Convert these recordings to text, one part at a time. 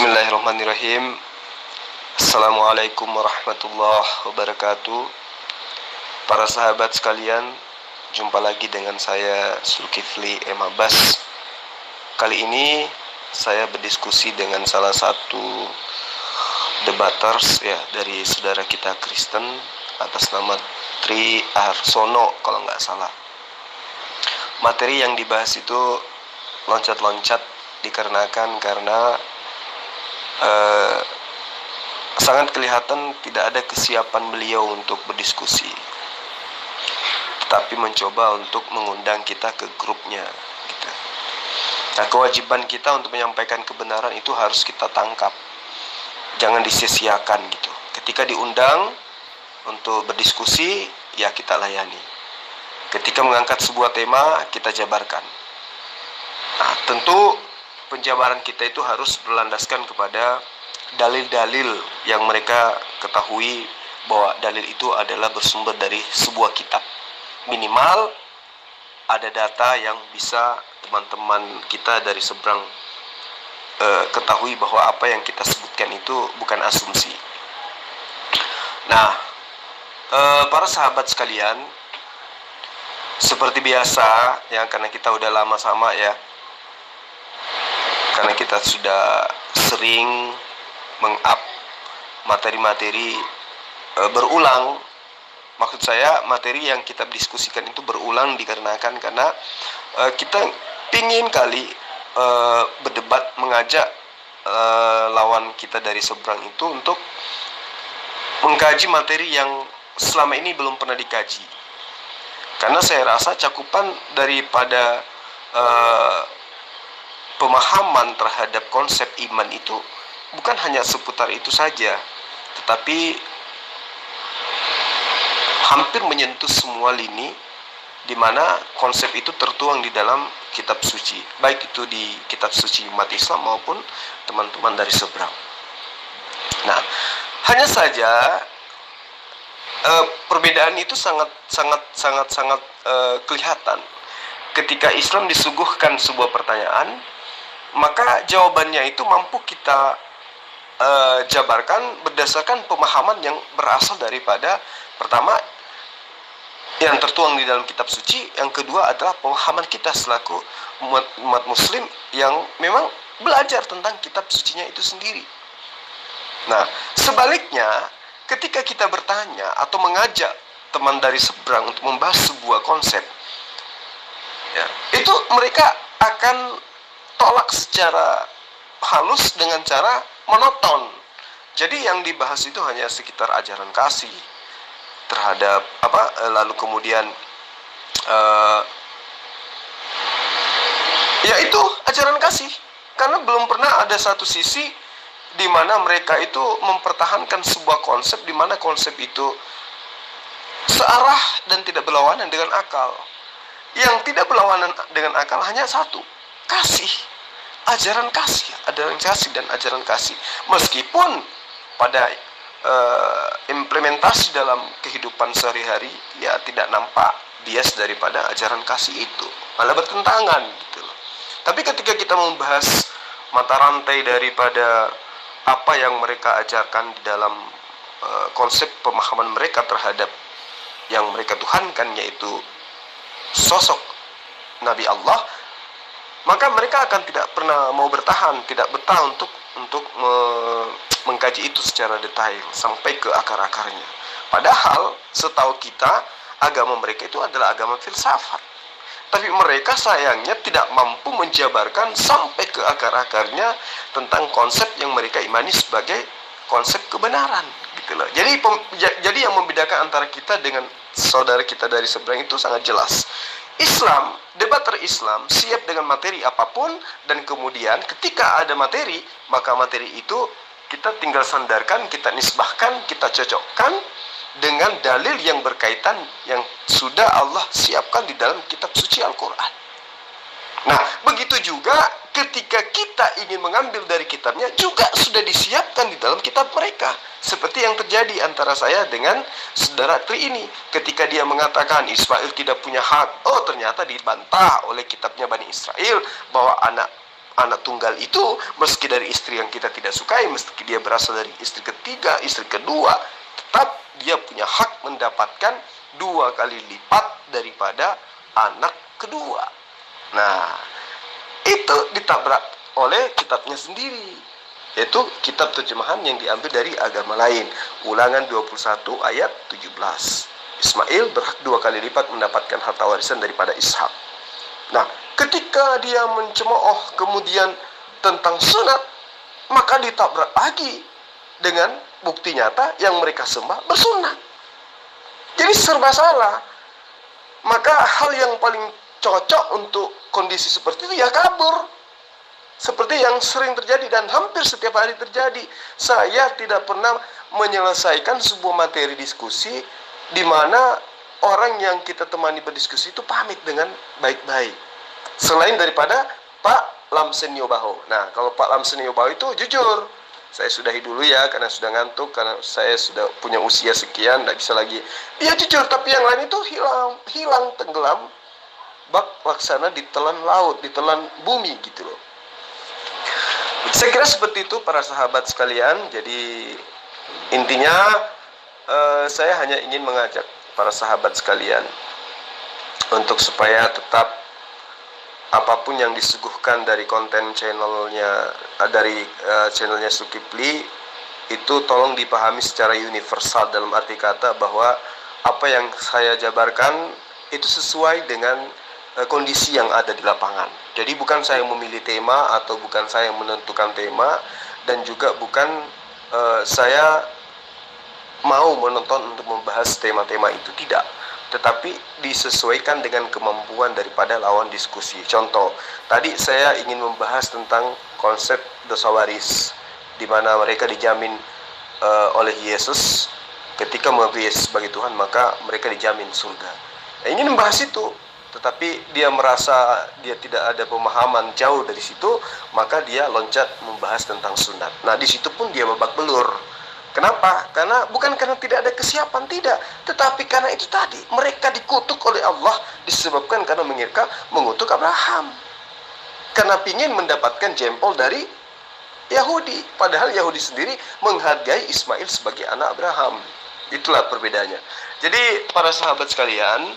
Bismillahirrahmanirrahim. Assalamualaikum warahmatullahi wabarakatuh. Para sahabat sekalian, jumpa lagi dengan saya Zulkifli M. Abbas. Kali ini saya berdiskusi dengan salah satu debaters dari saudara kita Kristen atas nama Tri Arsono kalau nggak salah. Materi yang dibahas itu loncat-loncat dikarenakan karena sangat kelihatan tidak ada kesiapan beliau untuk berdiskusi, tetapi mencoba untuk mengundang kita ke grupnya gitu. Nah, kewajiban kita untuk menyampaikan kebenaran itu harus kita tangkap, jangan disia-siakan gitu. Ketika diundang untuk berdiskusi, ya kita layani. Ketika mengangkat sebuah tema, kita jabarkan. Nah, tentu penjabaran kita itu harus berlandaskan kepada dalil-dalil yang mereka ketahui bahwa dalil itu adalah bersumber dari sebuah kitab. Minimal ada data yang bisa teman-teman kita dari seberang ketahui bahwa apa yang kita sebutkan itu bukan asumsi. Nah, para sahabat sekalian, seperti biasa ya, karena kita udah lama sama ya, karena kita sudah sering meng-up materi-materi berulang. Maksud saya materi yang kita diskusikan itu berulang dikarenakan karena kita pingin kali berdebat, mengajak lawan kita dari seberang itu untuk mengkaji materi yang selama ini belum pernah dikaji. Karena saya rasa cakupan daripada pemahaman terhadap konsep iman itu bukan hanya seputar itu saja, tetapi hampir menyentuh semua lini di mana konsep itu tertuang di dalam kitab suci, baik itu di kitab suci umat Islam maupun teman-teman dari seberang. Nah, hanya saja perbedaan itu sangat kelihatan. Ketika Islam disuguhkan sebuah pertanyaan, maka jawabannya itu mampu kita jabarkan berdasarkan pemahaman yang berasal daripada, pertama, yang tertuang di dalam kitab suci, yang kedua adalah pemahaman kita selaku umat muslim yang memang belajar tentang kitab sucinya itu sendiri. Nah, sebaliknya, ketika kita bertanya atau mengajak teman dari seberang untuk membahas sebuah konsep, ya, itu mereka akan tolak secara halus dengan cara monoton. Jadi yang dibahas itu hanya sekitar ajaran kasih terhadap lalu kemudian yaitu ajaran kasih, karena belum pernah ada satu sisi di mana mereka itu mempertahankan sebuah konsep di mana konsep itu searah dan tidak berlawanan dengan akal. Yang tidak berlawanan dengan akal hanya satu, kasih. Ajaran kasih dan ajaran kasih. Meskipun pada implementasi dalam kehidupan sehari-hari ya tidak nampak bias daripada ajaran kasih itu, malah bertentangan gitu loh. Tapi ketika kita membahas mata rantai daripada apa yang mereka ajarkan di dalam konsep pemahaman mereka terhadap yang mereka tuhankan, yaitu sosok Nabi Allah, maka mereka akan tidak pernah mau bertahan, tidak betah untuk mengkaji itu secara detail sampai ke akar-akarnya. Padahal setahu kita agama mereka itu adalah agama filsafat, tapi mereka sayangnya tidak mampu menjabarkan sampai ke akar-akarnya tentang konsep yang mereka imani sebagai konsep kebenaran gitu loh. Jadi yang membedakan antara kita dengan saudara kita dari seberang itu sangat jelas. Islam, debater Islam siap dengan materi apapun, dan kemudian ketika ada materi, maka materi itu kita tinggal sandarkan, kita nisbahkan, kita cocokkan dengan dalil yang berkaitan yang sudah Allah siapkan di dalam kitab suci Al-Quran. Nah, begitu juga ketika kita ingin mengambil dari kitabnya, juga sudah disiapkan di dalam kitab mereka. Seperti yang terjadi antara saya dengan saudara Tri ini. Ketika dia mengatakan Israel tidak punya hak, oh ternyata dibantah oleh kitabnya Bani Israel bahwa anak anak tunggal itu, meski dari istri yang kita tidak sukai, meski dia berasal dari istri ketiga, istri kedua, tetap dia punya hak mendapatkan 2 kali lipat daripada anak kedua. Nah, itu ditabrak oleh kitabnya sendiri, yaitu kitab terjemahan yang diambil dari agama lain. Ulangan 21 ayat 17. Ismail berhak 2 kali lipat mendapatkan harta warisan daripada Ishak. Nah, ketika dia mencemooh kemudian tentang sunat, maka ditabrak lagi dengan bukti nyata yang mereka sembah bersunat. Jadi serba salah. Maka hal yang paling cocok untuk kondisi seperti itu ya kabur. Seperti yang sering terjadi dan hampir setiap hari terjadi. Saya tidak pernah menyelesaikan sebuah materi diskusi di mana orang yang kita temani berdiskusi itu pamit dengan baik-baik. Selain daripada Pak Lamsen Yobaho. Nah, kalau Pak Lamsen Yobaho itu jujur, saya sudahi dulu ya, karena sudah ngantuk, karena saya sudah punya usia sekian, tidak bisa lagi. Dia jujur, tapi yang lain itu hilang, tenggelam, bak laksana ditelan laut, ditelan bumi gitu loh. Saya kira seperti itu para sahabat sekalian. Jadi intinya saya hanya ingin mengajak para sahabat sekalian untuk supaya tetap apapun yang disuguhkan dari konten channelnya, dari channelnya Zulkifli, itu tolong dipahami secara universal, dalam arti kata bahwa apa yang saya jabarkan itu sesuai dengan kondisi yang ada di lapangan. Jadi bukan saya memilih tema, atau bukan saya yang menentukan tema, dan juga bukan saya mau menonton untuk membahas tema-tema itu, tidak. Tetapi disesuaikan dengan kemampuan daripada lawan diskusi. Contoh, tadi saya ingin membahas tentang konsep dosa waris, di mana mereka dijamin oleh Yesus. Ketika mengakui Yesus sebagai Tuhan, maka mereka dijamin surga. Ingin membahas itu, tetapi dia merasa dia tidak ada pemahaman jauh dari situ, maka dia loncat membahas tentang sunat. Nah, di situ pun dia babak belur. Kenapa? Karena bukan karena tidak ada kesiapan, tidak, tetapi karena itu tadi, mereka dikutuk oleh Allah disebabkan karena mengutuk Abraham, karena ingin mendapatkan jempol dari Yahudi, padahal Yahudi sendiri menghargai Ismail sebagai anak Abraham. Itulah perbedaannya. Jadi para sahabat sekalian,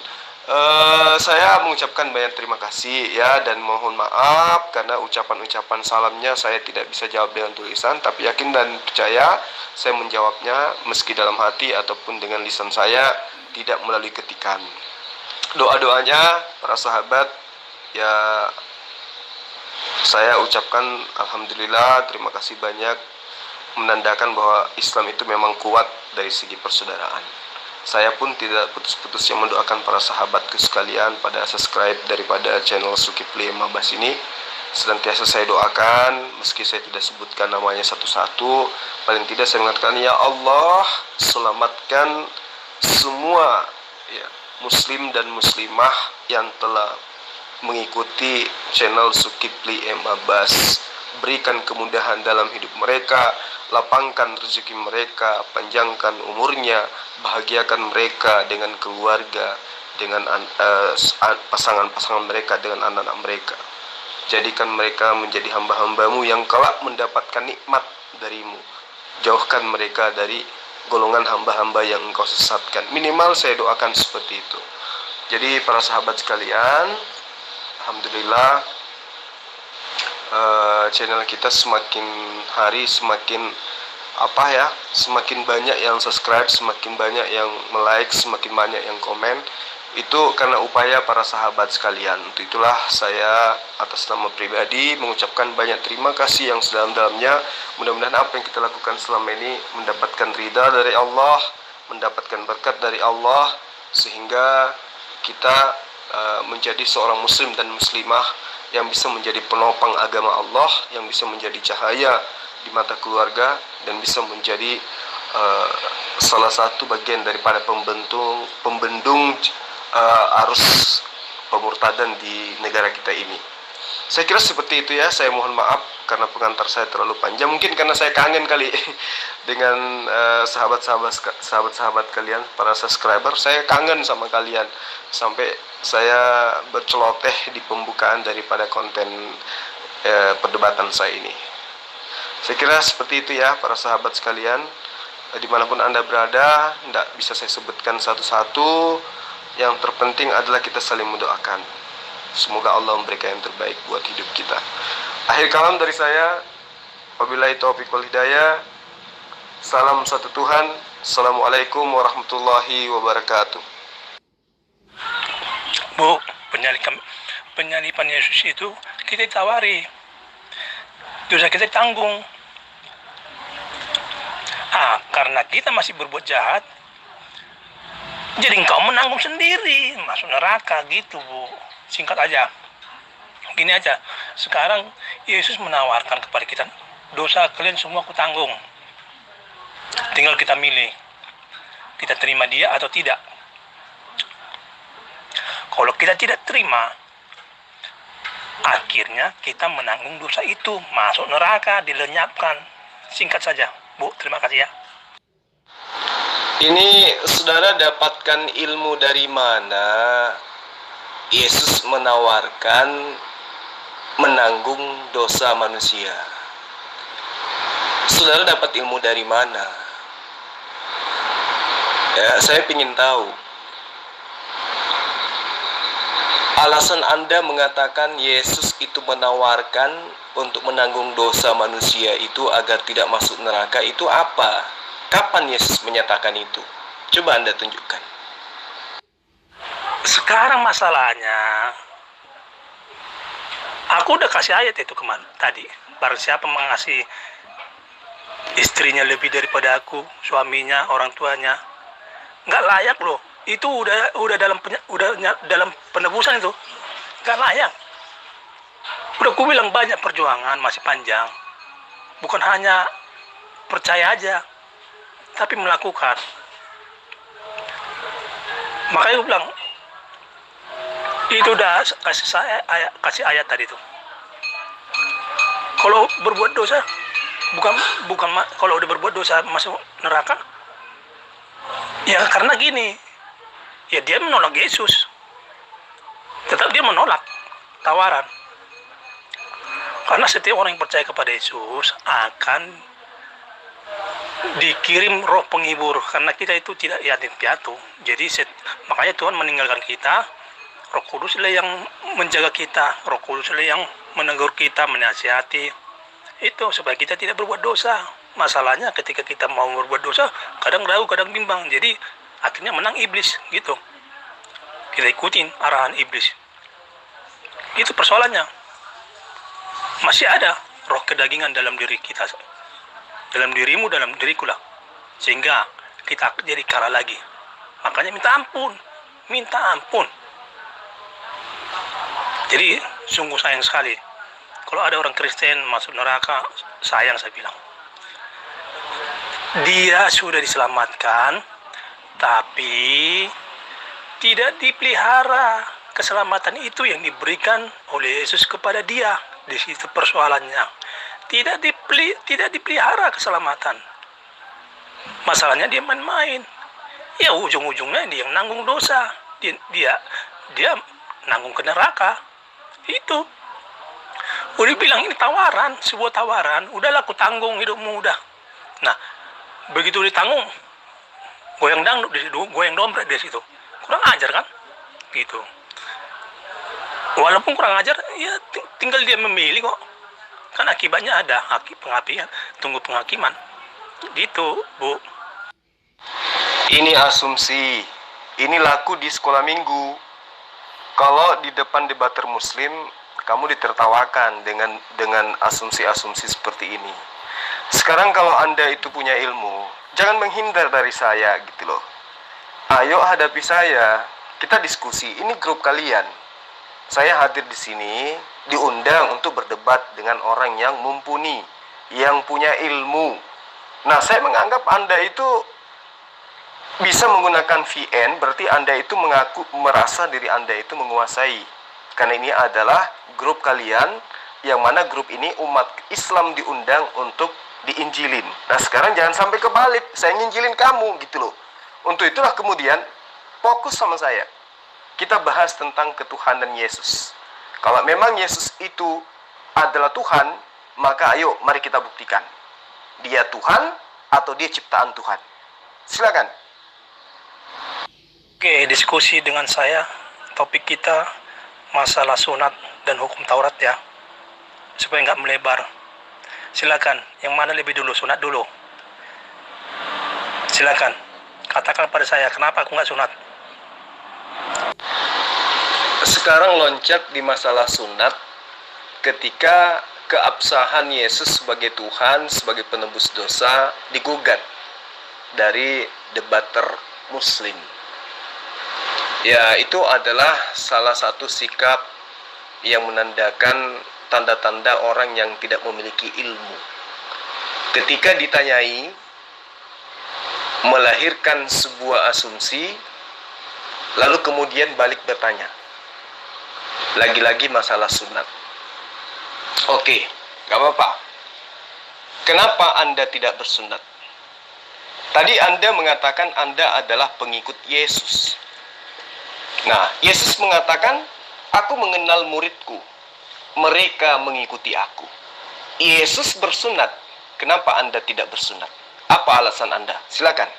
saya mengucapkan banyak terima kasih ya, dan mohon maaf karena ucapan-ucapan salamnya saya tidak bisa jawab dengan tulisan, tapi yakin dan percaya saya menjawabnya meski dalam hati ataupun dengan lisan saya, tidak melalui ketikan. Doa-doanya para sahabat ya, saya ucapkan alhamdulillah, terima kasih banyak, menandakan bahwa Islam itu memang kuat dari segi persaudaraan. Saya pun tidak putus-putus yang mendoakan para sahabatku sekalian pada subscribe daripada channel Zulkifli Mabas ini. Senantiasa saya doakan, meski saya tidak sebutkan namanya satu-satu, paling tidak saya mengatakan, ya Allah, selamatkan semua ya, muslim dan muslimah yang telah mengikuti channel Zulkifli Mabas. Berikan kemudahan dalam hidup mereka, lapangkan rezeki mereka, panjangkan umurnya, bahagiakan mereka dengan keluarga, dengan pasangan-pasangan mereka, dengan anak-anak mereka. Jadikan mereka menjadi hamba-hambamu yang kelak mendapatkan nikmat darimu. Jauhkan mereka dari golongan hamba-hamba yang engkau sesatkan. Minimal saya doakan seperti itu. Jadi para sahabat sekalian, alhamdulillah, channel kita semakin hari semakin semakin banyak yang subscribe, semakin banyak yang like, semakin banyak yang komen. Itu karena upaya para sahabat sekalian. Untuk itulah saya atas nama pribadi mengucapkan banyak terima kasih yang sedalam-dalamnya. Mudah-mudahan apa yang kita lakukan selama ini mendapatkan ridha dari Allah, mendapatkan berkat dari Allah, sehingga kita menjadi seorang muslim dan muslimah yang bisa menjadi penopang agama Allah, yang bisa menjadi cahaya di mata keluarga, dan bisa menjadi salah satu bagian daripada pembendung arus pemurtadan di negara kita ini. Saya kira seperti itu ya. Saya mohon maaf karena pengantar saya terlalu panjang. Mungkin karena saya kangen kali dengan sahabat-sahabat kalian, para subscriber. Saya kangen sama kalian, sampai saya berceloteh di pembukaan daripada konten perdebatan saya ini. Saya kira seperti itu ya para sahabat sekalian. Dimanapun Anda berada, tidak bisa saya sebutkan satu-satu. Yang terpenting adalah kita saling mendoakan. Semoga Allah memberikan yang terbaik buat hidup kita. Akhir kalam dari saya, wabillahi taufiq wal hidayah. Salam satu Tuhan. Assalamualaikum warahmatullahi wabarakatuh. Bu, penyalipan Yesus itu kita ditawari, dosa kita tanggung. Karena kita masih berbuat jahat, jadi engkau menanggung sendiri, masuk neraka gitu, Bu. Singkat aja, gini aja. Sekarang Yesus menawarkan kepada kita, dosa kalian semua aku tanggung. Tinggal kita milih, kita terima dia atau tidak. Kalau kita tidak terima, akhirnya kita menanggung dosa itu, masuk neraka, dilenyapkan. Singkat saja, Bu. Terima kasih ya. Ini saudara dapatkan ilmu dari mana Yesus menawarkan menanggung dosa manusia? Saudara dapat ilmu dari mana? Ya, saya ingin tahu. Alasan Anda mengatakan Yesus itu menawarkan untuk menanggung dosa manusia itu agar tidak masuk neraka itu apa? Kapan Yesus menyatakan itu? Coba Anda tunjukkan. Sekarang masalahnya, aku udah kasih ayat itu kemarin tadi. Barang siapa mengasihi istrinya lebih daripada aku, suaminya, orang tuanya, nggak layak loh. Itu udah dalam penebusan itu, nggak layak. Udah ku bilang banyak perjuangan masih panjang. Bukan hanya percaya aja, tapi melakukan. Makanya gue bilang, itu udah kasih ayat tadi tuh. Kalau berbuat dosa, bukan kalau udah berbuat dosa masuk neraka, ya karena gini, ya dia menolak Yesus, tetap dia menolak tawaran. Karena setiap orang yang percaya kepada Yesus akan dikirim roh penghibur, karena kita itu tidak yatim piatu. Jadi makanya Tuhan meninggalkan kita. Roh Kuduslah yang menjaga kita, Roh Kuduslah yang menegur kita, menasihati itu supaya kita tidak berbuat dosa. Masalahnya ketika kita mau berbuat dosa, kadang ragu, kadang bimbang. Jadi akhirnya menang iblis gitu. Kita ikutin arahan iblis. Itu persoalannya. Masih ada roh kedagingan dalam diri kita, dalam dirimu, dalam diriku lah, sehingga kita jadi kalah lagi. Makanya minta ampun. Jadi sungguh sayang sekali kalau ada orang Kristen masuk neraka. Sayang, saya bilang. Dia sudah diselamatkan, tapi tidak dipelihara. Keselamatan itu yang diberikan oleh Yesus kepada dia. Di situ persoalannya. Tidak dipelihara keselamatan. Masalahnya dia main-main. Ya ujung-ujungnya dia yang nanggung dosa. Dia nanggung ke neraka. Itu. Udah bilang ini tawaran, sebuah tawaran. Udahlah aku tanggung hidupmu udah. Nah, begitu ditanggung, goyang dangdut di situ, goyang dompet di situ. Kurang ajar kan? Gitu. Walaupun kurang ajar, ya tinggal dia memilih kok. Kan akibatnya ada, penghakiman, tunggu penghakiman. Gitu, Bu. Ini asumsi. Ini laku di sekolah minggu. Kalau di depan debater muslim, kamu ditertawakan dengan asumsi-asumsi seperti ini. Sekarang kalau Anda itu punya ilmu, jangan menghindar dari saya gitu loh. Ayo hadapi saya, kita diskusi. Ini grup kalian. Saya hadir di sini, diundang untuk berdebat dengan orang yang mumpuni, yang punya ilmu. Nah, saya menganggap Anda itu bisa menggunakan VN, berarti Anda itu merasa diri Anda itu menguasai. Karena ini adalah grup kalian, yang mana grup ini umat Islam diundang untuk diinjilin. Nah, sekarang jangan sampai kebalik, saya nginjilin kamu gitu loh. Untuk itulah kemudian fokus sama saya. Kita bahas tentang ketuhanan Yesus. Kalau memang Yesus itu adalah Tuhan, maka ayo mari kita buktikan. Dia Tuhan atau dia ciptaan Tuhan. Silakan. Oke, diskusi dengan saya. Topik kita masalah sunat dan hukum Taurat ya. Supaya nggak melebar. Silakan, yang mana lebih dulu, sunat dulu? Silakan, katakan pada saya, kenapa aku nggak sunat? Sekarang loncat di masalah sunat ketika keabsahan Yesus sebagai Tuhan, sebagai penebus dosa digugat dari debater Muslim. Ya, itu adalah salah satu sikap yang menandakan tanda-tanda orang yang tidak memiliki ilmu. Ketika ditanyai, melahirkan sebuah asumsi, lalu kemudian balik bertanya. Lagi-lagi masalah sunat. Oke, gak apa-apa. Kenapa Anda tidak bersunat? Tadi Anda mengatakan Anda adalah pengikut Yesus. Nah, Yesus mengatakan, aku mengenal muridku, mereka mengikuti aku. Yesus bersunat, kenapa Anda tidak bersunat? Apa alasan Anda? Silakan.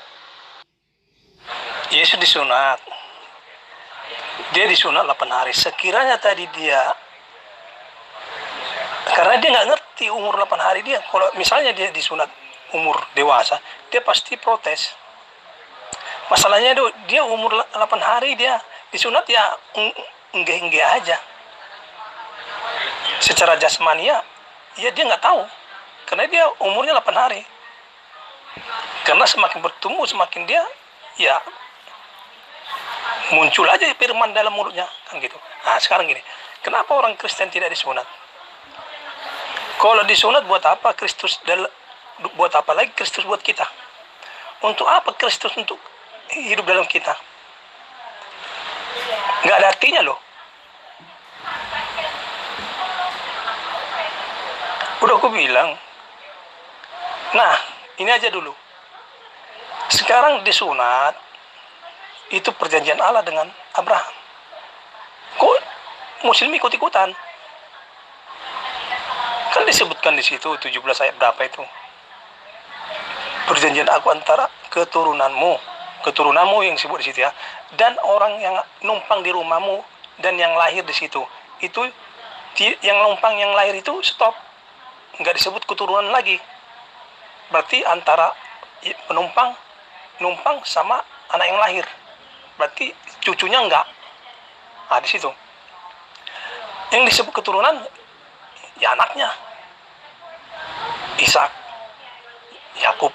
Yesus disunat. Dia disunat 8 hari. Sekiranya tadi dia, karena dia nggak ngerti umur 8 hari dia. Kalau misalnya dia disunat umur dewasa, dia pasti protes. Masalahnya dia umur 8 hari dia disunat ya enggak aja. Secara jasmani ya dia nggak tahu. Karena dia umurnya 8 hari. Karena semakin bertumbuh semakin dia ya muncul aja firman dalam mulutnya kan gitu. Nah, sekarang gini, kenapa orang Kristen tidak disunat? Kalau disunat buat apa Kristus, buat apa lagi Kristus buat kita? Untuk apa Kristus untuk hidup dalam kita? Nggak ada artinya loh. Udah aku bilang. Nah, ini aja dulu. Sekarang disunat itu perjanjian Allah dengan Abraham. Kok Muslim ikut-ikutan? Kan disebutkan di situ 17 ayat berapa itu? Perjanjian aku antara keturunanmu yang disebut di situ ya, dan orang yang numpang di rumahmu dan yang lahir di situ. Itu yang numpang yang lahir itu stop. Nggak disebut keturunan lagi. Berarti antara numpang sama anak yang lahir. Berarti cucunya enggak. Nah, di situ. Yang disebut keturunan ya anaknya. Ishak, Yakub,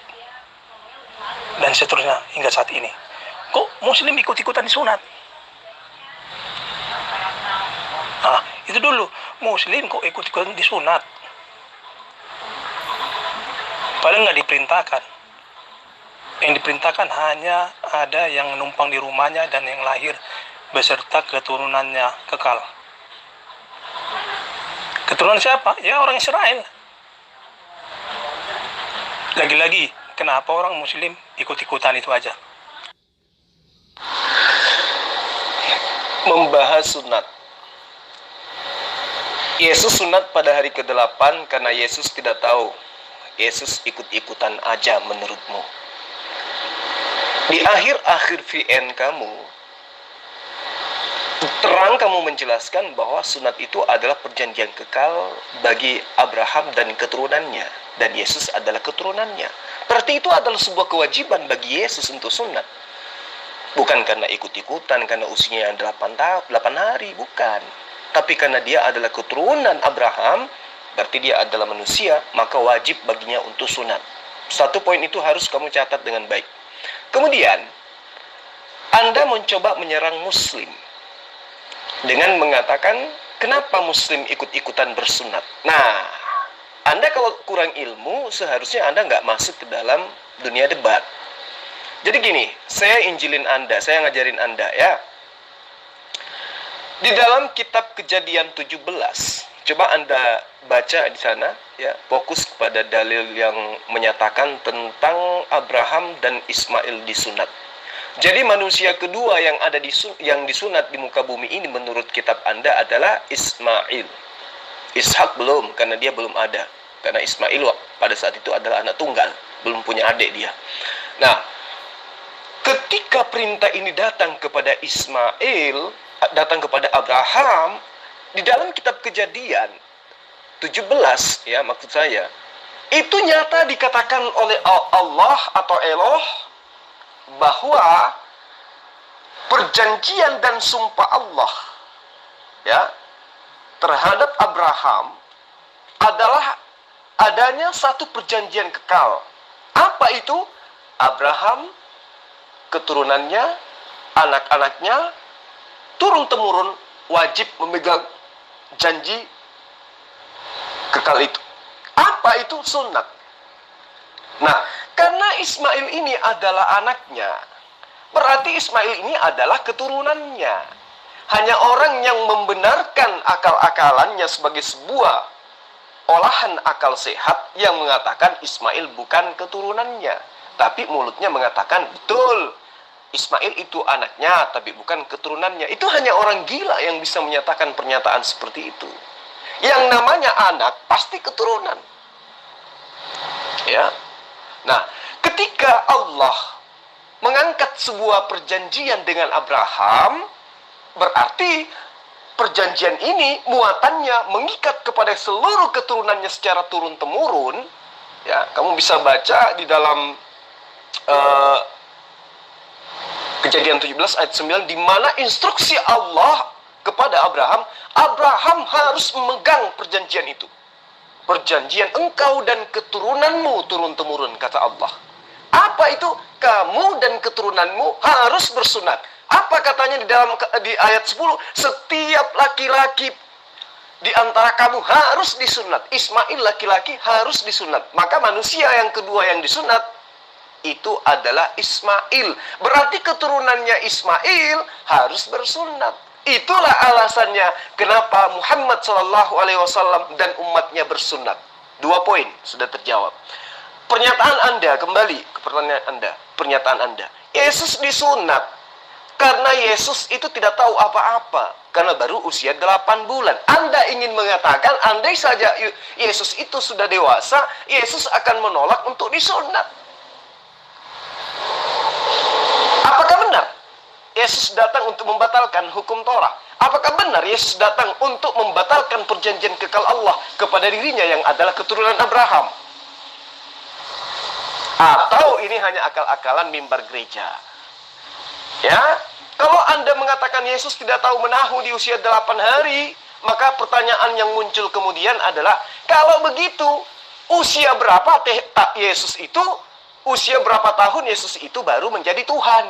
dan seterusnya hingga saat ini. Kok Muslim ikut-ikutan disunat? Nah, itu dulu. Muslim kok ikut-ikutan disunat? Padahal nggak diperintahkan. Yang diperintahkan hanya ada yang numpang di rumahnya dan yang lahir beserta keturunannya kekal. Keturunan siapa? Ya orang Israel. Lagi-lagi, kenapa orang Muslim ikut-ikutan itu aja? Membahas sunat. Yesus sunat pada hari ke-8 karena Yesus tidak tahu. Yesus ikut-ikutan aja menurutmu. Di akhir-akhir VN kamu, terang kamu menjelaskan bahwa sunat itu adalah perjanjian kekal bagi Abraham dan keturunannya. Dan Yesus adalah keturunannya. Berarti itu adalah sebuah kewajiban bagi Yesus untuk sunat. Bukan karena ikut-ikutan, karena usianya 8 hari, bukan. Tapi karena dia adalah keturunan Abraham, berarti dia adalah manusia, maka wajib baginya untuk sunat. Satu poin itu harus kamu catat dengan baik. Kemudian, Anda mencoba menyerang Muslim dengan mengatakan, kenapa Muslim ikut-ikutan bersunat? Nah, Anda kalau kurang ilmu, seharusnya Anda nggak masuk ke dalam dunia debat. Jadi gini, saya injilin Anda, saya ngajarin Anda ya. Di dalam kitab Kejadian 17, coba Anda baca di sana ya, fokus kepada dalil yang menyatakan tentang Abraham dan Ismail disunat. Jadi manusia kedua yang ada yang disunat di muka bumi ini menurut kitab Anda adalah Ismail. Ishak belum, karena dia belum ada. Karena Ismail pada saat itu adalah anak tunggal, belum punya adik dia. Nah, ketika perintah ini datang kepada Ismail, datang kepada Abraham, di dalam kitab Kejadian 17, ya maksud saya, itu nyata dikatakan oleh Allah atau Eloh bahwa perjanjian dan sumpah Allah, ya, terhadap Abraham adalah adanya satu perjanjian kekal. Apa itu? Abraham, keturunannya, anak-anaknya, turun-temurun wajib memegang janji kekal itu. Apa itu? Sunat. Nah, karena Ismail ini adalah anaknya, berarti Ismail ini adalah keturunannya. Hanya orang yang membenarkan akal-akalannya sebagai sebuah olahan akal sehat yang mengatakan Ismail bukan keturunannya. Tapi mulutnya mengatakan, betul, Ismail itu anaknya, tapi bukan keturunannya. Itu hanya orang gila yang bisa menyatakan pernyataan seperti itu. Yang namanya anak pasti keturunan. Ya. Nah, ketika Allah mengangkat sebuah perjanjian dengan Abraham, berarti perjanjian ini muatannya mengikat kepada seluruh keturunannya secara turun-temurun. Ya, kamu bisa baca di dalam Kejadian 17 ayat 9, di mana instruksi Allah kepada Abraham, Abraham harus memegang perjanjian itu. Perjanjian engkau dan keturunanmu turun-temurun, kata Allah. Apa itu? Kamu dan keturunanmu harus bersunat. Apa katanya di ayat 10? Setiap laki-laki di antara kamu harus disunat. Ismail laki-laki harus disunat. Maka manusia yang kedua yang disunat itu adalah Ismail. Berarti keturunannya Ismail harus bersunat. Itulah alasannya kenapa Muhammad SAW dan umatnya bersunat. 2 poin sudah terjawab. Pernyataan Anda, kembali ke pertanyaan Anda. Pernyataan Anda, Yesus disunat karena Yesus itu tidak tahu apa-apa, karena baru usia 8 bulan. Anda ingin mengatakan, andai saja Yesus itu sudah dewasa, Yesus akan menolak untuk disunat. Apakah benar Yesus datang untuk membatalkan hukum Torah? Apakah benar Yesus datang untuk membatalkan perjanjian kekal Allah kepada dirinya yang adalah keturunan Abraham? Atau ini hanya akal-akalan mimbar gereja? Ya, kalau Anda mengatakan Yesus tidak tahu menahu di usia 8 hari, maka pertanyaan yang muncul kemudian adalah, kalau begitu, usia berapa Yesus itu? Usia berapa tahun Yesus itu baru menjadi Tuhan?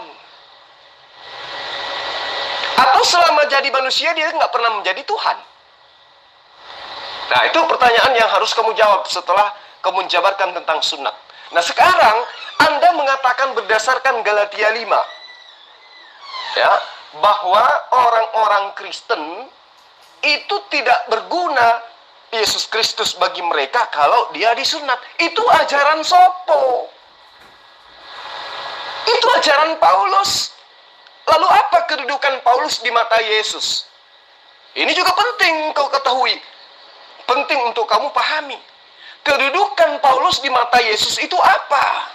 Atau selama jadi manusia dia nggak pernah menjadi Tuhan? Nah, itu pertanyaan yang harus kamu jawab setelah kamu menjabarkan tentang sunat. Nah, sekarang Anda mengatakan berdasarkan Galatia 5, ya, bahwa orang-orang Kristen itu tidak berguna Yesus Kristus bagi mereka kalau dia disunat. Itu ajaran sopo. Itu ajaran Paulus. Lalu apa kedudukan Paulus di mata Yesus? Ini juga penting kau ketahui. Penting untuk kamu pahami. Kedudukan Paulus di mata Yesus itu apa?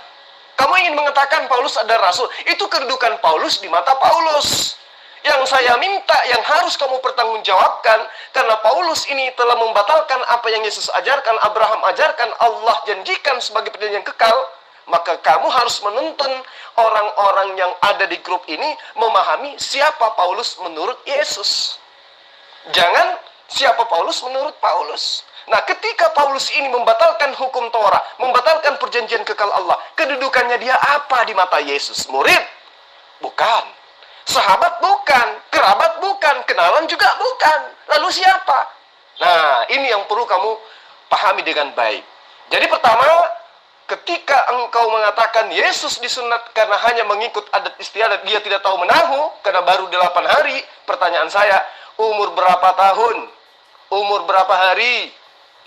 Kamu ingin mengatakan Paulus adalah rasul? Itu kedudukan Paulus di mata Paulus. Yang saya minta, yang harus kamu pertanggungjawabkan, karena Paulus ini telah membatalkan apa yang Yesus ajarkan, Abraham ajarkan, Allah janjikan sebagai perjanjian kekal, maka kamu harus menuntun orang-orang yang ada di grup ini memahami siapa Paulus menurut Yesus. Jangan siapa Paulus menurut Paulus. Nah, ketika Paulus ini membatalkan hukum Torah, membatalkan perjanjian kekal Allah, kedudukannya dia apa di mata Yesus? Murid? Bukan. Sahabat? Bukan. Kerabat? Bukan. Kenalan juga bukan. Lalu siapa? Nah, ini yang perlu kamu pahami dengan baik. Jadi pertama, ketika engkau mengatakan Yesus disunat karena hanya mengikut adat istiadat, dia tidak tahu menahu karena baru 8 hari, pertanyaan saya, umur berapa tahun? Umur berapa hari?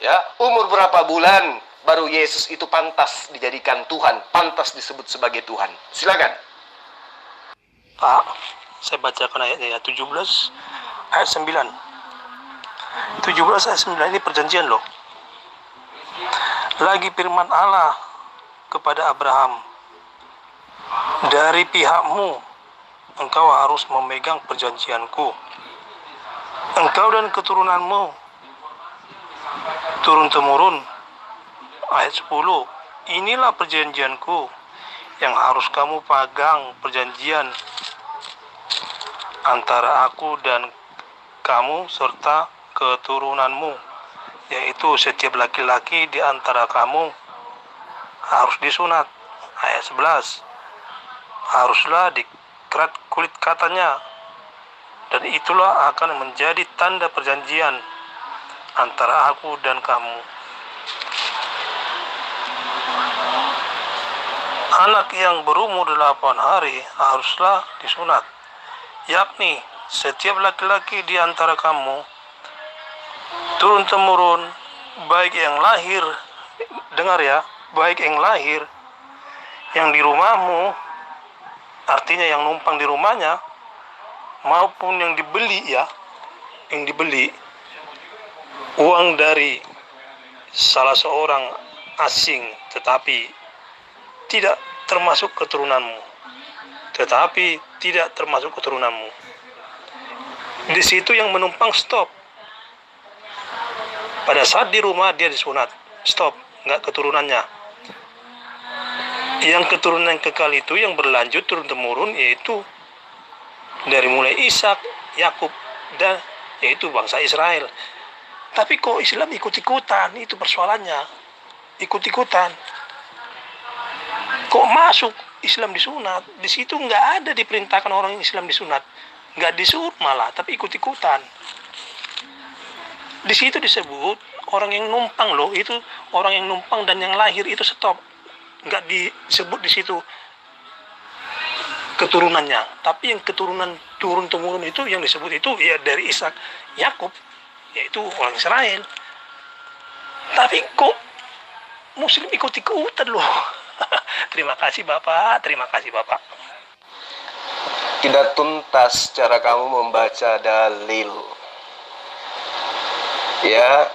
Ya, umur berapa bulan baru Yesus itu pantas dijadikan Tuhan, pantas disebut sebagai Tuhan? Silakan. Pak, saya bacakan ayatnya 17 ayat 9. 17 ayat 9 ini perjanjian loh. Lagi firman Allah kepada Abraham, dari pihakmu engkau harus memegang perjanjianku, engkau dan keturunanmu turun-temurun. Ayat 10, inilah perjanjianku yang harus kamu pegang, perjanjian antara aku dan kamu serta keturunanmu, yaitu setiap laki-laki di antara kamu harus disunat. Ayat 11, haruslah dikerat kulit katanya, dan itulah akan menjadi tanda perjanjian antara aku dan kamu. Anak yang berumur 8 hari haruslah disunat, yakni setiap laki-laki di antara kamu turun-temurun, baik yang lahir, dengar ya, baik yang lahir, yang di rumahmu, artinya yang numpang di rumahnya, maupun yang dibeli ya, yang dibeli uang dari salah seorang asing, tetapi tidak termasuk keturunanmu, Di situ yang menumpang stop. Pada saat di rumah dia disunat, stop, nggak keturunannya. Yang keturunan kekal itu yang berlanjut turun-temurun, yaitu dari mulai Ishak, Yakub, dan yaitu bangsa Israel. Tapi kok Islam ikut-ikutan, itu persoalannya. Ikut-ikutan. Kok masuk Islam disunat? Di situ nggak ada diperintahkan orang Islam disunat, nggak disuruh malah, tapi ikut-ikutan. Di situ disebut orang yang numpang loh, itu orang yang numpang dan yang lahir itu stop, nggak disebut di situ keturunannya. Tapi yang keturunan turun-temurun itu yang disebut itu ya dari Ishak, Yakub, yaitu orang Israel. Tapi kok Muslim ikut-ikutan loh. Terima kasih Bapak. Tidak tuntas cara kamu membaca dalil. Ya,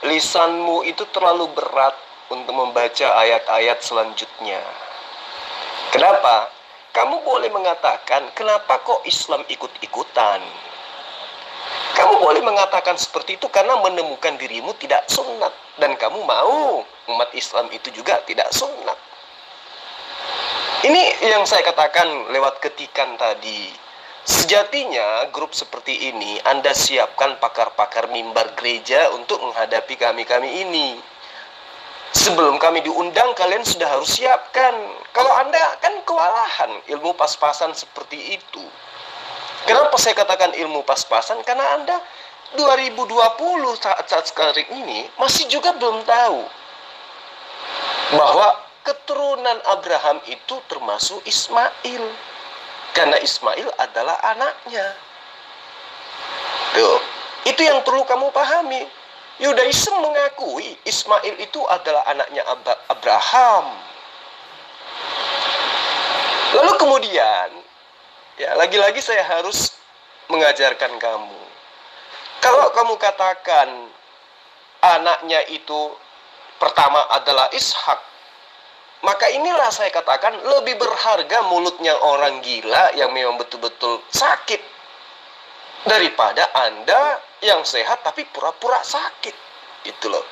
lisanmu itu terlalu berat untuk membaca ayat-ayat selanjutnya. Kenapa? Kamu boleh mengatakan, kenapa kok Islam ikut-ikutan? Kamu boleh mengatakan seperti itu karena menemukan dirimu tidak sunat, dan kamu mau umat Islam itu juga tidak sunat. Ini yang saya katakan lewat ketikan tadi. Sejatinya grup seperti ini Anda siapkan pakar-pakar mimbar gereja untuk menghadapi kami-kami ini. Sebelum kami diundang, kalian sudah harus siapkan. Kalau Anda kan kewalahan ilmu pas-pasan seperti itu. Kenapa saya katakan ilmu pas-pasan? Karena Anda 2020 saat sekarang ini masih juga belum tahu bahwa keturunan Abraham itu termasuk Ismail, karena Ismail adalah anaknya. Tuh, itu yang perlu kamu pahami. Yudaism mengakui Ismail itu adalah anaknya Abraham. Lalu kemudian, ya lagi-lagi saya harus mengajarkan kamu. Kalau kamu katakan anaknya itu pertama adalah Ishak, maka inilah saya katakan lebih berharga mulutnya orang gila yang memang betul-betul sakit daripada Anda yang sehat tapi pura-pura sakit. Gitu loh.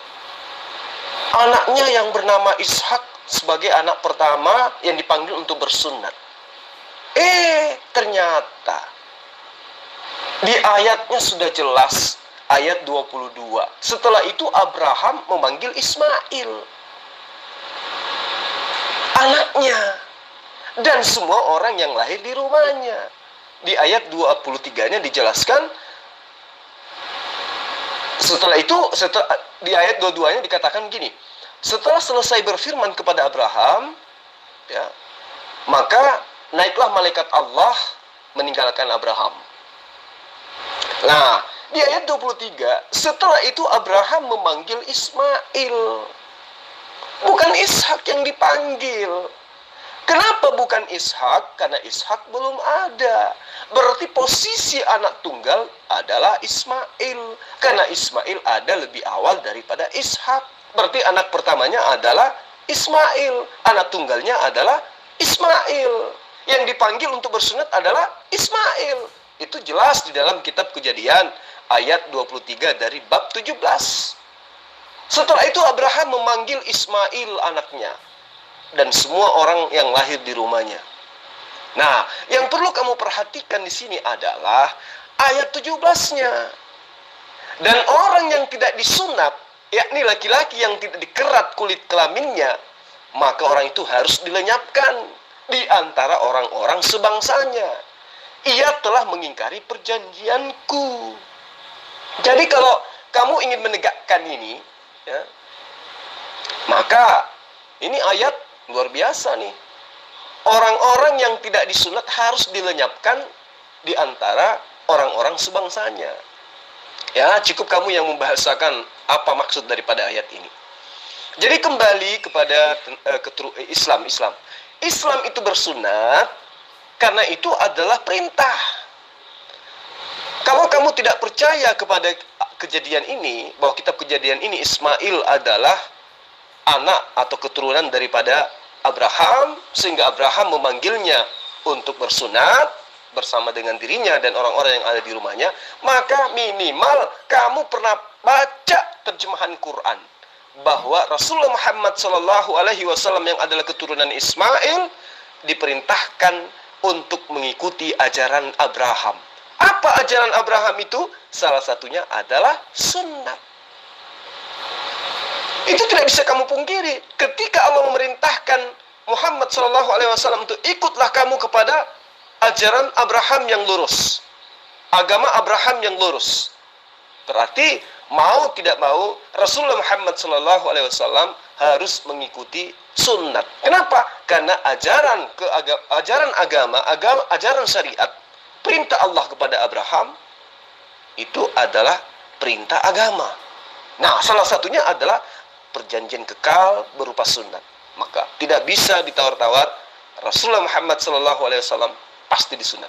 Anaknya yang bernama Ishak sebagai anak pertama yang dipanggil untuk bersunat. Ternyata di ayatnya sudah jelas, ayat 22. Setelah itu Abraham memanggil Ismail, anaknya, dan semua orang yang lahir di rumahnya. Di ayat 23-nya dijelaskan, setelah itu, di ayat 22-nya dikatakan gini, setelah selesai berfirman kepada Abraham, ya, maka naiklah malaikat Allah meninggalkan Abraham. Nah, di ayat 23, setelah itu Abraham memanggil Ismail, bukan Ishak yang dipanggil. Kenapa bukan Ishak? Karena Ishak belum ada. Berarti posisi anak tunggal adalah Ismail. Karena Ismail ada lebih awal daripada Ishak. Berarti anak pertamanya adalah Ismail. Anak tunggalnya adalah Ismail. Yang dipanggil untuk bersunat adalah Ismail. Itu jelas di dalam kitab Kejadian ayat 23 dari bab 17. Setelah itu Abraham memanggil Ismail anaknya dan semua orang yang lahir di rumahnya. Nah, yang perlu kamu perhatikan di sini adalah ayat 17-nya. Dan orang yang tidak disunat, yakni laki-laki yang tidak dikerat kulit kelaminnya, maka orang itu harus dilenyapkan di antara orang-orang sebangsanya. Ia telah mengingkari perjanjianku. Jadi kalau kamu ingin menegakkan ini, ya, maka ini ayat luar biasa nih. Orang-orang yang tidak disunat harus dilenyapkan di antara orang-orang sebangsanya. Ya, cukup kamu yang membahasakan apa maksud daripada ayat ini. Jadi kembali kepada Islam. Islam itu bersunat karena itu adalah perintah. Kalau kamu tidak percaya kepada kejadian ini, bahwa kitab Kejadian ini Ismail adalah anak atau keturunan daripada Abraham, sehingga Abraham memanggilnya untuk bersunat bersama dengan dirinya dan orang-orang yang ada di rumahnya, maka minimal kamu pernah baca terjemahan Quran bahwa Rasulullah Muhammad SAW yang adalah keturunan Ismail diperintahkan untuk mengikuti ajaran Abraham. Apa ajaran Abraham itu? Salah satunya adalah sunnah. Itu tidak bisa kamu pungkiri. Ketika Allah memerintahkan Muhammad SAW untuk ikutlah kamu kepada ajaran Abraham yang lurus, agama Abraham yang lurus, berarti mau tidak mau Rasulullah Muhammad SAW harus mengikuti sunnat. Kenapa? Karena ajaran agama, ajaran syariat, perintah Allah kepada Abraham itu adalah perintah agama. Nah, salah satunya adalah perjanjian kekal berupa sunnat. Maka tidak bisa ditawar-tawar, Rasulullah Muhammad SAW pasti disunat.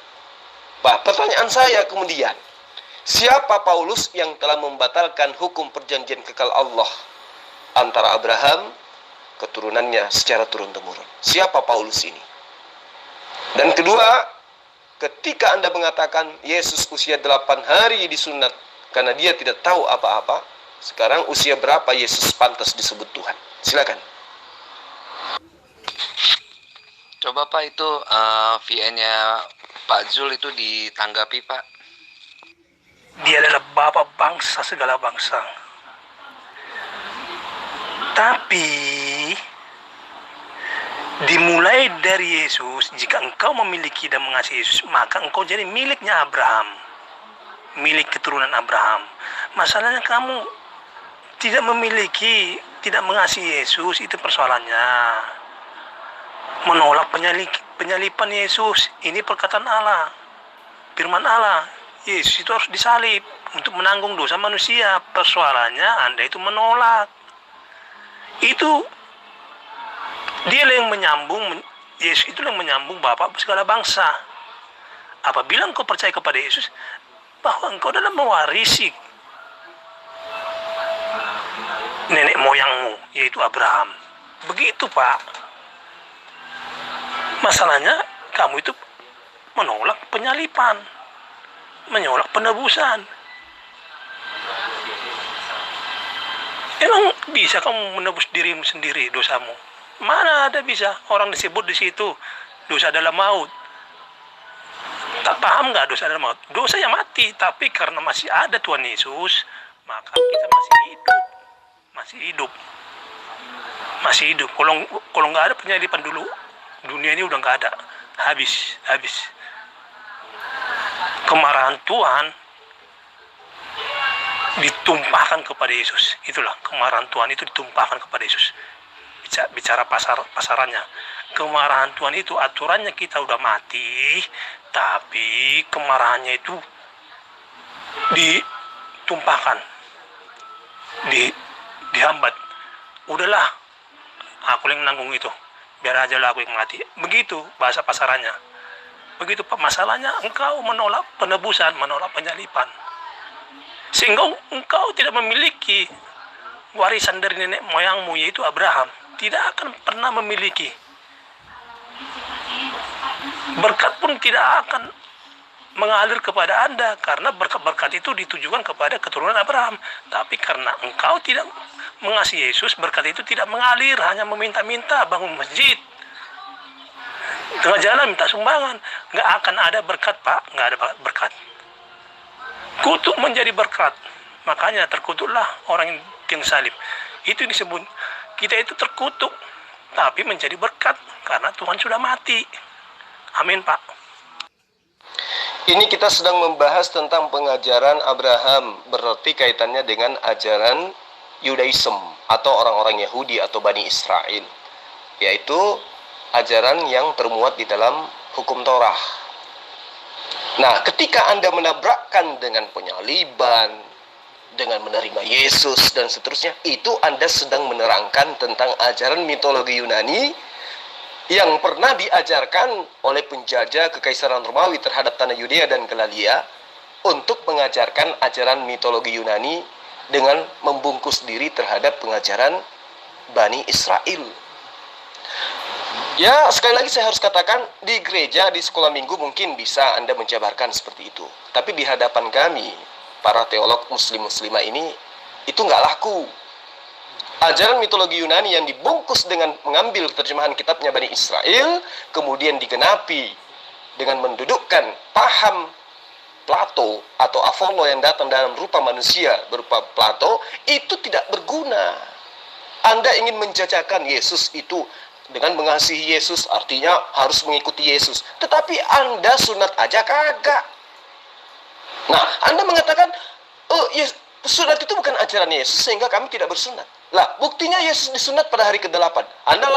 Bah, pertanyaan saya kemudian, siapa Paulus yang telah membatalkan hukum perjanjian kekal Allah antara Abraham keturunannya secara turun-temurun? Siapa Paulus ini? Dan kedua, ketika Anda mengatakan Yesus usia 8 hari disunat karena dia tidak tahu apa-apa, sekarang usia berapa Yesus pantas disebut Tuhan? Silakan. Coba Pak itu VN-nya Pak Zul itu ditanggapi Pak. Dia adalah Bapa bangsa segala bangsa. Tapi dimulai dari Yesus, jika engkau memiliki dan mengasihi Yesus, maka engkau jadi miliknya Abraham, milik keturunan Abraham. Masalahnya kamu tidak memiliki, tidak mengasihi Yesus, itu persoalannya. Menolak penyalipan Yesus, ini perkataan Allah, firman Allah. Yesus itu harus disalib untuk menanggung dosa manusia. Persoalannya Anda itu menolak. Itu dia yang menyambung, Yesus itu yang menyambung Bapa segala bangsa. Apabila engkau percaya kepada Yesus, bahwa engkau adalah mewarisi nenek moyangmu, yaitu Abraham. Begitu Pak. Masalahnya kamu itu menolak penyalipan, menolak penebusan. Emang bisa kamu menebus dirimu sendiri dosamu? Mana ada bisa? Orang disebut di situ dosa adalah maut. Tak paham nggak dosa adalah maut? Dosa yang mati, tapi karena masih ada Tuhan Yesus, maka kita masih hidup, masih hidup. Kalau nggak ada penyalipan dulu, dunia ini udah nggak ada, habis. Kemarahan Tuhan ditumpahkan kepada Yesus. Itulah kemarahan Tuhan itu ditumpahkan kepada Yesus. Bicara pasarannya, kemarahan Tuhan itu aturannya kita udah mati, tapi kemarahannya itu ditumpahkan, dihambat. Udahlah, aku yang nanggung itu. biar aja lah aku yang mati. Begitu bahasa pasarannya. Begitu masalahnya, engkau menolak penebusan, menolak penyalipan. Sehingga engkau tidak memiliki warisan dari nenek moyangmu, yaitu Abraham. Tidak akan pernah memiliki. Berkat pun tidak akan mengalir kepada Anda, karena berkat-berkat itu ditujukan kepada keturunan Abraham. Tapi karena engkau tidak mengasihi Yesus, berkat itu tidak mengalir, hanya meminta-minta bangun masjid, tengah jalan minta sumbangan. Nggak akan ada berkat, Pak. Nggak ada berkat. Kutuk menjadi berkat. Makanya terkutuklah orang yang salim. Itu disebut kita itu terkutuk, tapi menjadi berkat karena Tuhan sudah mati. Amin, Pak. Ini kita sedang membahas tentang pengajaran Abraham, berarti kaitannya dengan ajaran Yudaism atau orang-orang Yahudi atau Bani Israel, yaitu ajaran yang termuat di dalam hukum Torah. Nah, ketika Anda menabrakkan dengan penyaliban, dengan menerima Yesus dan seterusnya, itu Anda sedang menerangkan tentang ajaran mitologi Yunani yang pernah diajarkan oleh penjajah Kekaisaran Romawi terhadap tanah Yudea dan Galalia untuk mengajarkan ajaran mitologi Yunani dengan membungkus diri terhadap pengajaran Bani Israel. Ya, sekali lagi saya harus katakan, di gereja, di sekolah minggu mungkin bisa Anda menjabarkan seperti itu. Tapi di hadapan kami, para teolog muslim-muslimah ini, itu nggak laku. Ajaran mitologi Yunani yang dibungkus dengan mengambil terjemahan kitabnya Bani Israel, kemudian digenapi dengan mendudukkan paham Plato atau Apollo yang datang dalam rupa manusia berupa Plato, itu tidak berguna. Anda ingin menjajakan Yesus itu dengan mengasihi Yesus, artinya harus mengikuti Yesus. Tetapi Anda sunat aja kagak. Nah, Anda mengatakan, oh, sunat itu bukan ajaran Yesus, sehingga kami tidak bersunat. Lah, buktinya Yesus disunat pada hari ke-8. Anda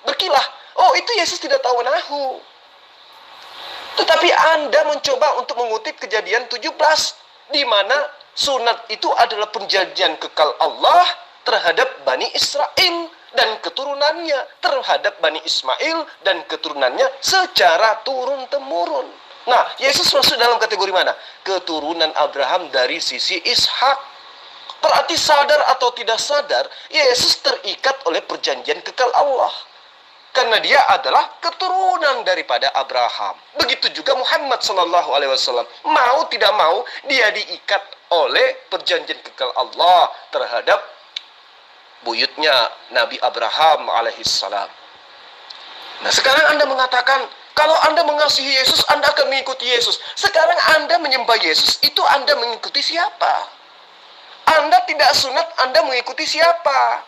berkilah, oh itu Yesus tidak tahu menahu. Tetapi Anda mencoba untuk mengutip Kejadian 17, di mana sunat itu adalah perjanjian kekal Allah terhadap Bani Israel dan keturunannya, terhadap Bani Ismail dan keturunannya secara turun-temurun. Nah, Yesus masuk dalam kategori mana? Keturunan Abraham dari sisi Ishak. Berarti sadar atau tidak sadar, Yesus terikat oleh perjanjian kekal Allah. Karena dia adalah keturunan daripada Abraham. Begitu juga Muhammad SAW. Mau tidak mau, dia diikat oleh perjanjian kekal Allah terhadap buyutnya Nabi Abraham alaihissalam. Nah, sekarang Anda mengatakan, kalau Anda mengasihi Yesus, Anda akan mengikuti Yesus. Sekarang Anda menyembah Yesus, itu Anda mengikuti siapa? Anda tidak sunat, Anda mengikuti siapa?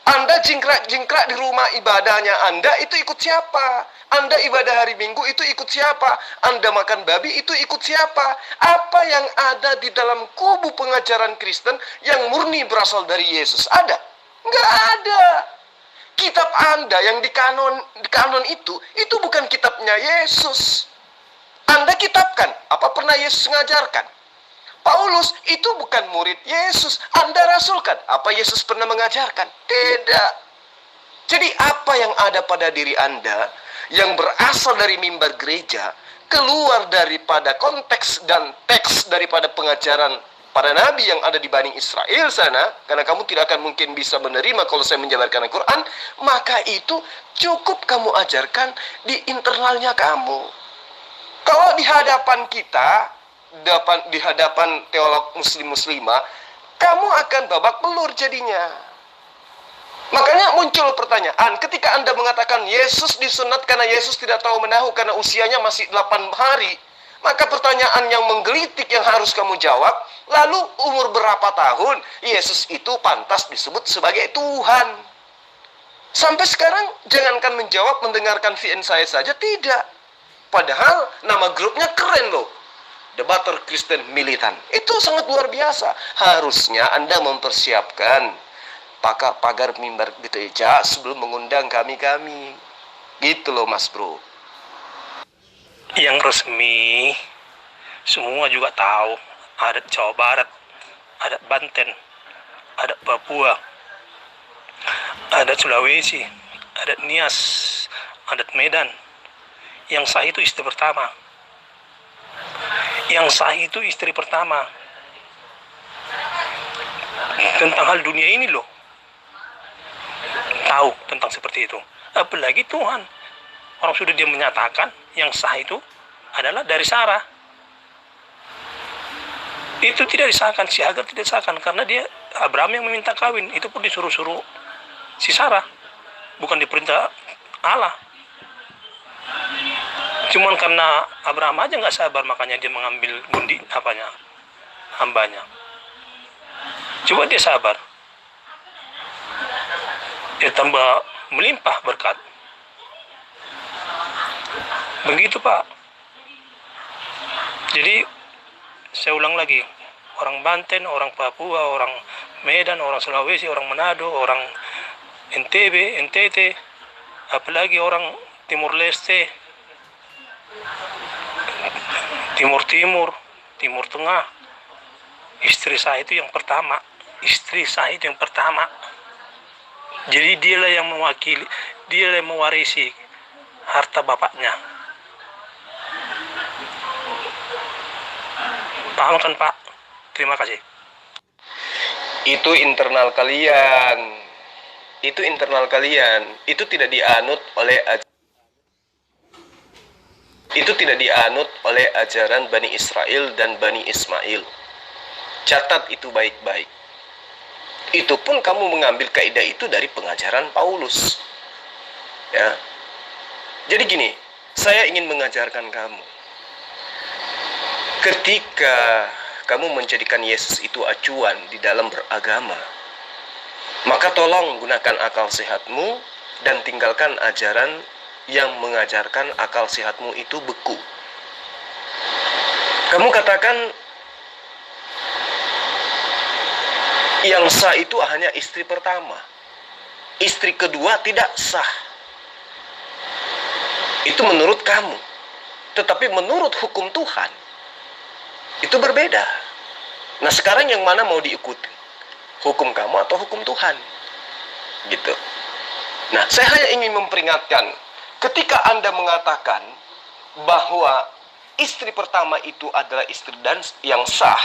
Anda jingkrak-jingkrak di rumah ibadahnya Anda, itu ikut siapa? Anda ibadah hari Minggu, itu ikut siapa? Anda makan babi, itu ikut siapa? Apa yang ada di dalam kubu pengajaran Kristen yang murni berasal dari Yesus? Ada? Nggak ada. Kitab Anda yang di kanon itu bukan kitabnya Yesus. Anda kitabkan, apa pernah Yesus mengajarkan? Paulus itu bukan murid Yesus. Anda rasulkan, apa Yesus pernah mengajarkan? Tidak. Jadi apa yang ada pada diri Anda yang berasal dari mimbar gereja, keluar daripada konteks dan teks daripada pengajaran para nabi yang ada di Bani Israel sana, karena kamu tidak akan mungkin bisa menerima kalau saya menjabarkan Al-Quran, maka itu cukup kamu ajarkan di internalnya kamu. Kalau di hadapan kita, di hadapan teolog muslim-muslimah, kamu akan babak belur jadinya. Makanya muncul pertanyaan, ketika Anda mengatakan Yesus disunat karena Yesus tidak tahu menahu karena usianya masih 8 hari, maka pertanyaan yang menggelitik yang harus kamu jawab, lalu umur berapa tahun Yesus itu pantas disebut sebagai Tuhan? Sampai sekarang jangankan menjawab, mendengarkan VN saya saja tidak. Padahal nama grupnya keren loh, Debater Kristen Militan. Itu sangat luar biasa. Harusnya Anda mempersiapkan pagar mimbar gereja sebelum mengundang kami-kami. Gitu loh Mas Bro. Yang resmi, semua juga tahu. Adat Jawa Barat, adat Banten, adat Papua, adat Sulawesi, adat Nias, adat Medan. Yang sah itu istri pertama. Yang sah itu istri pertama. Tentang hal dunia ini loh, tahu tentang seperti itu. Apalagi Tuhan, orang sudah dia menyatakan yang sah itu adalah dari Sarah. Itu tidak disahkan, si Hagar tidak disahkan karena dia Abraham yang meminta kawin. Itu pun disuruh-suruh si Sarah, bukan diperintah Allah. Cuman karena Abraham aja nggak sabar, makanya dia mengambil hambanya. Coba dia sabar, dia tambah melimpah berkat. Begitu Pak. Jadi saya ulang lagi, orang Banten, orang Papua, orang Medan, orang Sulawesi, orang Manado, orang NTB, NTT, apalagi orang Timur Leste, Timur Timur, Timur Tengah. Istri saya itu yang pertama. Istri saya itu yang pertama. Jadi dialah yang mewakili, dialah yang mewarisi harta bapaknya. Paham kan Pak? Terima kasih. Itu internal kalian. Itu internal kalian. Itu tidak dianut oleh ajaran Bani Israel dan Bani Ismail. Catat itu baik-baik. Itu pun kamu mengambil kaidah itu dari pengajaran Paulus. Ya. Jadi gini, saya ingin mengajarkan kamu. Ketika kamu menjadikan Yesus itu acuan di dalam beragama, maka tolong gunakan akal sehatmu dan tinggalkan ajaran yang mengajarkan akal sehatmu itu beku. Kamu katakan yang sah itu hanya istri pertama, istri kedua tidak sah. Itu menurut kamu. Tetapi menurut hukum Tuhan itu berbeda. Nah sekarang yang mana mau diikuti? Hukum kamu atau hukum Tuhan? Gitu. Nah saya hanya ingin memperingatkan, ketika Anda mengatakan bahwa istri pertama itu adalah istri dan yang sah,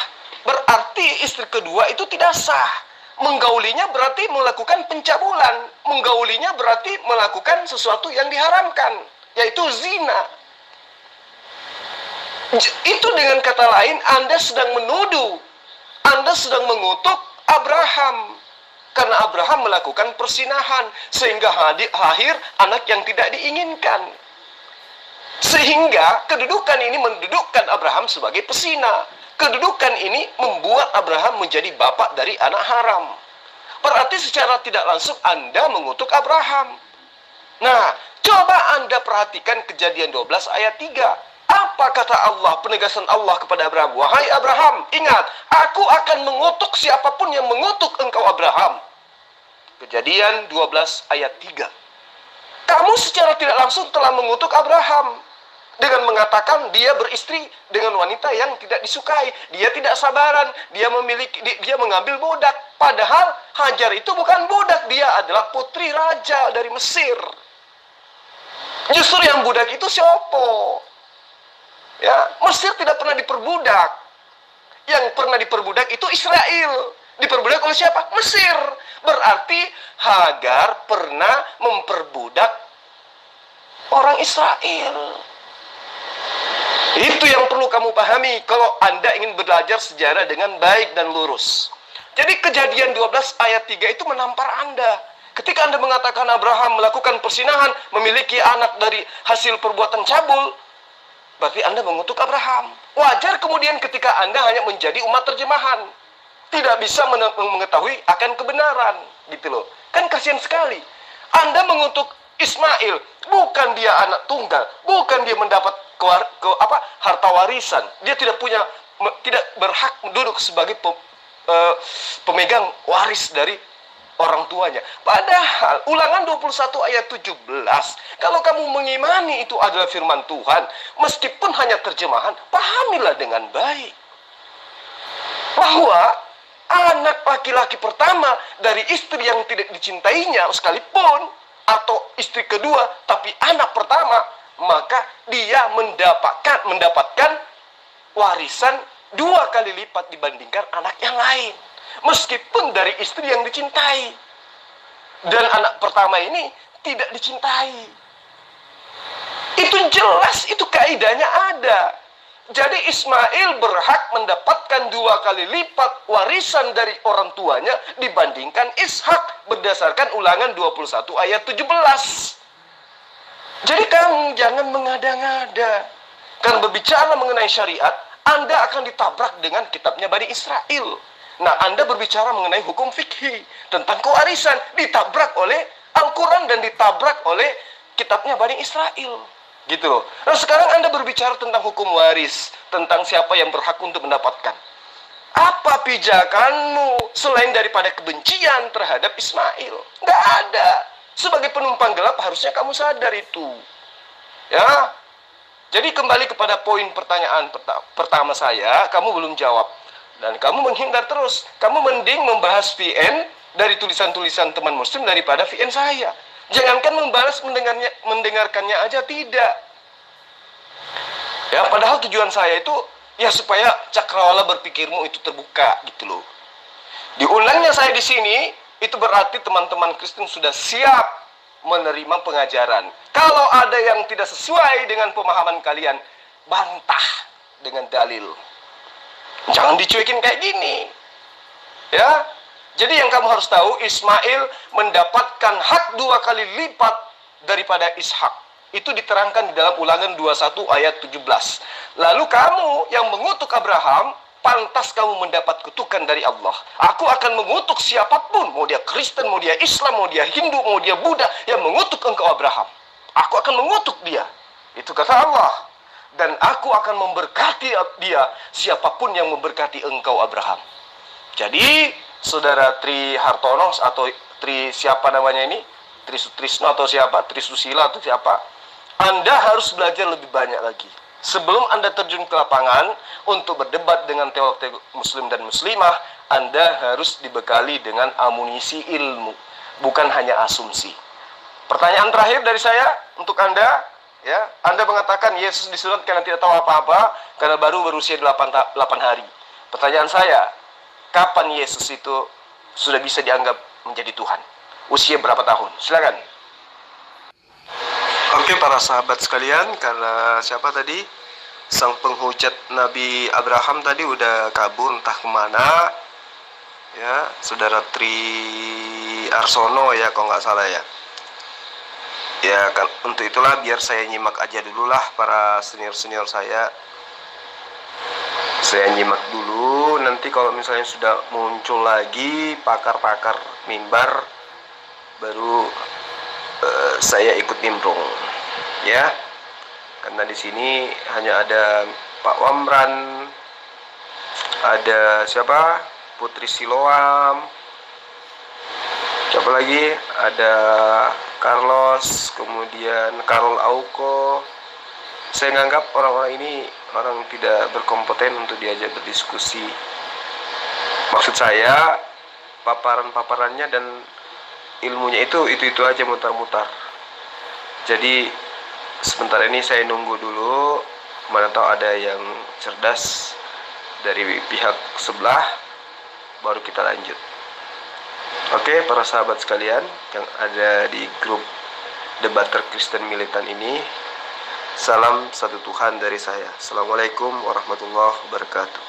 berarti istri kedua itu tidak sah. Menggaulinya berarti melakukan pencabulan. Menggaulinya berarti melakukan sesuatu yang diharamkan, yaitu zina. Itu dengan kata lain, Anda sedang menuduh, Anda sedang mengutuk Abraham. Karena Abraham melakukan persinahan, sehingga lahir anak yang tidak diinginkan. Sehingga kedudukan ini mendudukkan Abraham sebagai pesina. Kedudukan ini membuat Abraham menjadi bapak dari anak haram. Berarti secara tidak langsung Anda mengutuk Abraham. Nah, coba Anda perhatikan Kejadian 12 ayat 3. Apa kata Allah, penegasan Allah kepada Abraham? Wahai Abraham, ingat, aku akan mengutuk siapapun yang mengutuk engkau Abraham. Kejadian 12 ayat 3. Kamu secara tidak langsung telah mengutuk Abraham dengan mengatakan dia beristri dengan wanita yang tidak disukai. Dia tidak sabaran, dia mengambil budak. Padahal Hajar itu bukan budak, dia adalah putri raja dari Mesir. Justru yang budak itu siapa? Ya, Mesir tidak pernah diperbudak. Yang pernah diperbudak itu Israel. Diperbudak oleh siapa? Mesir. Berarti Hagar pernah memperbudak orang Israel. Itu yang perlu kamu pahami kalau Anda ingin belajar sejarah dengan baik dan lurus. Jadi Kejadian 12 ayat 3 itu menampar Anda. Ketika Anda mengatakan Abraham melakukan persinahan, memiliki anak dari hasil perbuatan cabul, berarti Anda mengutuk Abraham. Wajar kemudian ketika Anda hanya menjadi umat terjemahan, tidak bisa mengetahui akan kebenaran, gitu loh. Kan kasihan sekali. Anda mengutuk Ismail, bukan dia anak tunggal, bukan dia mendapat harta warisan. Dia tidak berhak duduk sebagai pemegang waris dari orang tuanya. Padahal Ulangan 21 ayat 17, kalau kamu mengimani itu adalah firman Tuhan, meskipun hanya terjemahan, pahamilah dengan baik bahwa anak laki-laki pertama dari istri yang tidak dicintainya sekalipun atau istri kedua tapi anak pertama, maka dia mendapatkan warisan 2 kali lipat dibandingkan anak yang lain, meskipun dari istri yang dicintai dan anak pertama ini tidak dicintai. Itu jelas, itu kaidahnya ada. Jadi Ismail berhak mendapatkan 2 kali lipat warisan dari orang tuanya dibandingkan Ishak berdasarkan Ulangan 21 ayat 17. Jadi kamu jangan mengada-ngada. Karena berbicara mengenai syariat, Anda akan ditabrak dengan kitabnya Bani Israel. Nah, Anda berbicara mengenai hukum fikih tentang kewarisan, ditabrak oleh Al-Quran dan ditabrak oleh kitabnya Bani Israel. Gitu loh. Nah, sekarang Anda berbicara tentang hukum waris, tentang siapa yang berhak untuk mendapatkan. Apa pijakanmu selain daripada kebencian terhadap Ismail? Nggak ada. Sebagai penumpang gelap harusnya kamu sadar itu. Ya. Jadi kembali kepada poin pertanyaan pertama saya, kamu belum jawab. Dan kamu menghindar terus. Kamu mending membahas VN dari tulisan-tulisan teman muslim daripada VN saya. Jangankan membalas mendengarkannya aja, tidak. Ya, padahal tujuan saya itu ya supaya cakrawala berpikirmu itu terbuka gitu loh. Diundangnya saya di sini itu berarti teman-teman Kristen sudah siap menerima pengajaran. Kalau ada yang tidak sesuai dengan pemahaman kalian, bantah dengan dalil. Jangan dicuekin kayak gini. Ya. Jadi yang kamu harus tahu, Ismail mendapatkan hak 2 kali lipat daripada Ishak. Itu diterangkan di dalam Ulangan 21 ayat 17. Lalu kamu yang mengutuk Abraham, pantas kamu mendapat kutukan dari Allah. Aku akan mengutuk siapapun, mau dia Kristen, mau dia Islam, mau dia Hindu, mau dia Buddha, yang mengutuk engkau Abraham. Aku akan mengutuk dia. Itu kata Allah. Dan aku akan memberkati dia, siapapun yang memberkati engkau Abraham. Jadi Saudara Tri Hartono atau Tri siapa namanya ini? Tri Sutrisno atau siapa? Tri Susila atau siapa? Anda harus belajar lebih banyak lagi. Sebelum Anda terjun ke lapangan untuk berdebat dengan teolog muslim dan muslimah, Anda harus dibekali dengan amunisi ilmu, bukan hanya asumsi. Pertanyaan terakhir dari saya untuk Anda, ya, Anda mengatakan Yesus disunat karena tidak tahu apa-apa, karena baru berusia 8 hari. Pertanyaan saya, kapan Yesus itu sudah bisa dianggap menjadi Tuhan? Usia berapa tahun? Silakan. Oke, para sahabat sekalian, karena siapa tadi? Sang penghujat Nabi Abraham tadi udah kabur entah kemana. Ya, Saudara Tri Arsono ya, kalau nggak salah ya. Ya, kan, untuk itulah biar saya nyimak aja dulu lah para senior-senior saya. Saya nyimak dulu, nanti kalau misalnya sudah muncul lagi pakar-pakar mimbar, baru saya ikut nimbrung, ya. Karena di sini hanya ada Pak Wamran, ada siapa? Putri Siloam, siapa lagi? Ada Carlos, kemudian Karol Auko. Saya menganggap orang-orang ini orang tidak berkompeten untuk diajak berdiskusi. Maksud saya, paparan-paparannya dan ilmunya itu aja mutar-mutar. Jadi sebentar ini saya nunggu dulu, mana tahu ada yang cerdas dari pihak sebelah, baru kita lanjut. Oke, para sahabat sekalian yang ada di grup debater Kristen militan ini, salam satu Tuhan dari saya. Assalamualaikum warahmatullahi wabarakatuh.